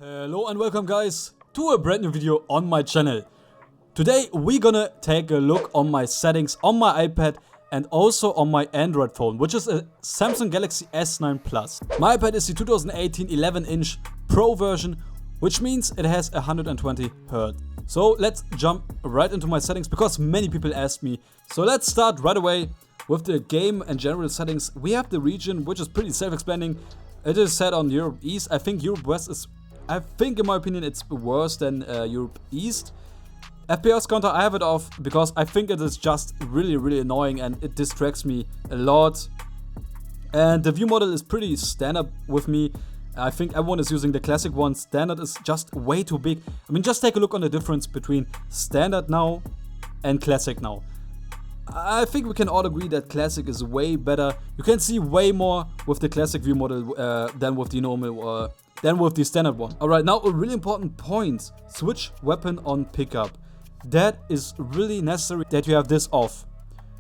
Hello and welcome guys to a brand new video on my channel. Today we're gonna take a look on my settings on my iPad and also on my Android phone, which is a Samsung Galaxy S9 Plus. My iPad is the 2018 11-inch Pro version, which means it has 120 Hz. So let's jump right into my settings because many people asked me. So let's start right away with the game and general settings. We have the region, which is pretty self-expanding. It is set on Europe East. I think Europe West is, in my opinion, it's worse than Europe East. FPS counter, I have it off because I think it is just really annoying and it distracts me a lot. And the view model is pretty standard with me. I think everyone is using the classic one. Standard is just way too big. I mean, just take a look on the difference between standard now and classic now. I think we can all agree that classic is way better. You can see way more with the classic view model than with the normal than with the standard one. Alright, now a really important point. Switch weapon on pickup. That is really necessary that you have this off.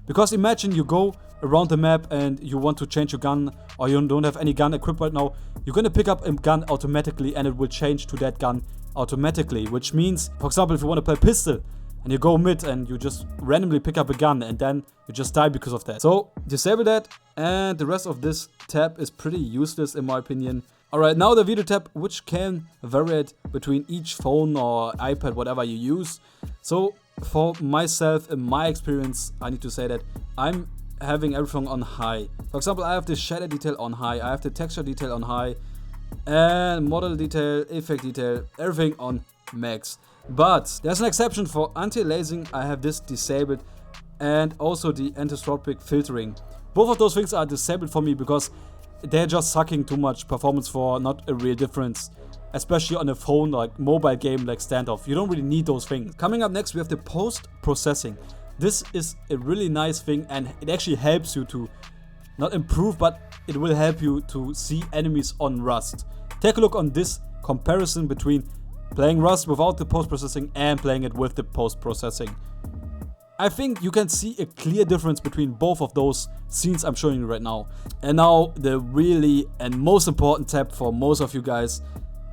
Because imagine you go around the map and you want to change your gun, or you don't have any gun equipped right now. You're gonna pick up a gun automatically and it will change to that gun automatically. Which means, for example, if you want to play pistol and you go mid and you just randomly pick up a gun and then you just die because of that. So disable that, and the rest of this tab is pretty useless in my opinion. Alright, now the video tab, which can vary between each phone or iPad, whatever you use. So for myself, in my experience, I need to say that I'm having everything on high. For example, I have the shadow detail on high, I have the texture detail on high, and model detail, effect detail, everything on max. But there's an exception. For anti-aliasing, I have this disabled, and also the anisotropic filtering. Both of those things are disabled for me because they're just sucking too much performance for not a real difference. Especially on a phone, like mobile game like Standoff. You don't really need those things. Coming up next, we have the post-processing. This is a really nice thing and it actually helps you to not improve, but it will help you to see enemies on Rust. Take a look on this comparison between playing Rust without the post-processing and playing it with the post-processing. I think you can see a clear difference between both of those scenes I'm showing you right now. And now the really and most important tab for most of you guys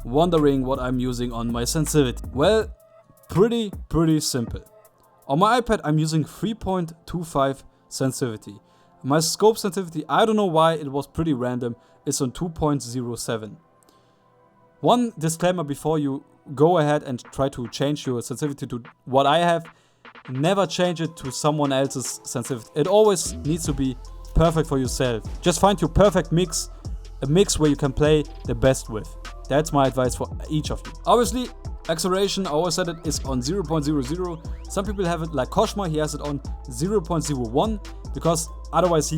wondering what I'm using on my sensitivity. Well, pretty simple. On my iPad I'm using 3.25 sensitivity. My scope sensitivity, I don't know why, it was pretty random, is on 2.07. One disclaimer before you go ahead and try to change your sensitivity to what I have: never change it to someone else's sensitivity. It always needs to be perfect for yourself. Just find your perfect mix, a mix where you can play the best with. That's my advice for each of you. Obviously, acceleration, I always said it, is on 0.00. Some people have it like Koshma, he has it on 0.01 because otherwise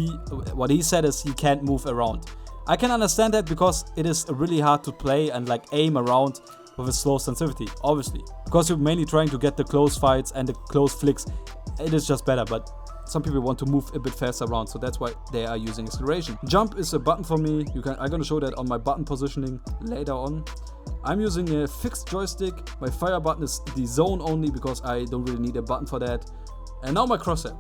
what he said is he can't move around. I can understand that because it is really hard to play and like aim around with a slow sensitivity, obviously. Because you're mainly trying to get the close fights and the close flicks, it is just better, but some people want to move a bit faster around, so that's why they are using acceleration. Jump is a button for me. I'm gonna show that on my button positioning later on. I'm using a fixed joystick. My fire button is the zone only because I don't really need a button for that. And now my crosshair.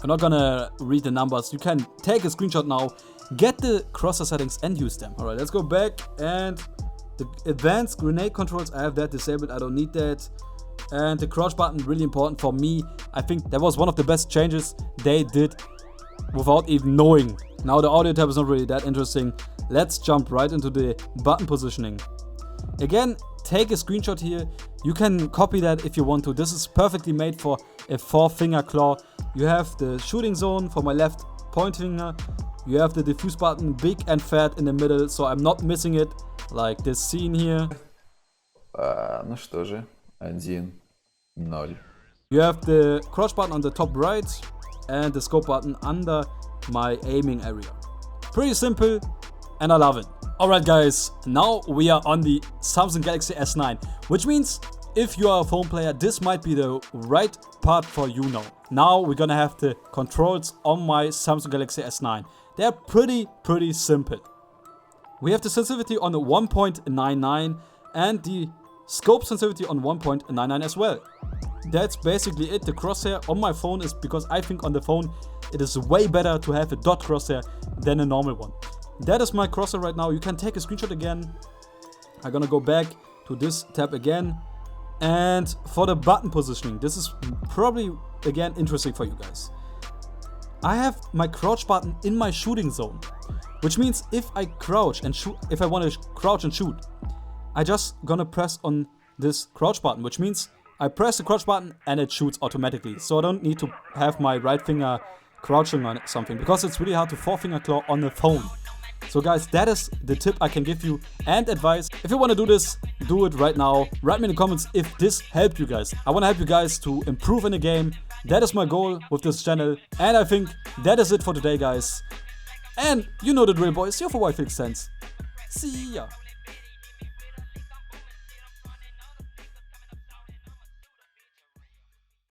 I'm not gonna read the numbers. You can take a screenshot now, get the crosshair settings and use them. Alright, let's go back, and the advanced grenade controls, I have that disabled, I don't need that. And the crouch button, really important for me. I think that was one of the best changes they did without even knowing. Now the audio tab is not really that interesting. Let's jump right into the button positioning. Again, take a screenshot here. You can copy that if you want to. This is perfectly made for a 4-finger claw. You have the shooting zone for my left point finger. You have the diffuse button, big and fat in the middle, so I'm not missing it, like this scene here. Ну что же, 1-0. You have the crouch button on the top right and the scope button under my aiming area. Pretty simple and I love it. Alright guys, now we are on the Samsung Galaxy S9, which means if you are a phone player, this might be the right part for you now. Now we're gonna have the controls on my Samsung Galaxy S9. They're pretty simple. We have the sensitivity on 1.99 and the scope sensitivity on 1.99 as well. That's basically it. The crosshair on my phone is because I think on the phone it is way better to have a dot crosshair than a normal one. That is my crosshair right now. You can take a screenshot again I'm gonna go back to this tab again. And for the button positioning, this is probably, again, interesting for you guys. I have my crouch button in my shooting zone, which means if I crouch and shoot, if I want to crouch and shoot, I just gonna press on this crouch button, which means I press the crouch button and it shoots automatically. So I don't need to have my right finger crouching on something, because it's really hard to four-finger claw on the phone. So guys, that is the tip I can give you and advice. If you want to do this, do it right now. Write me in the comments if this helped you guys. I want to help you guys to improve in the game. That is my goal with this channel. And I think that is it for today, guys. And you know the drill, boys. You're for FelixTense. See ya.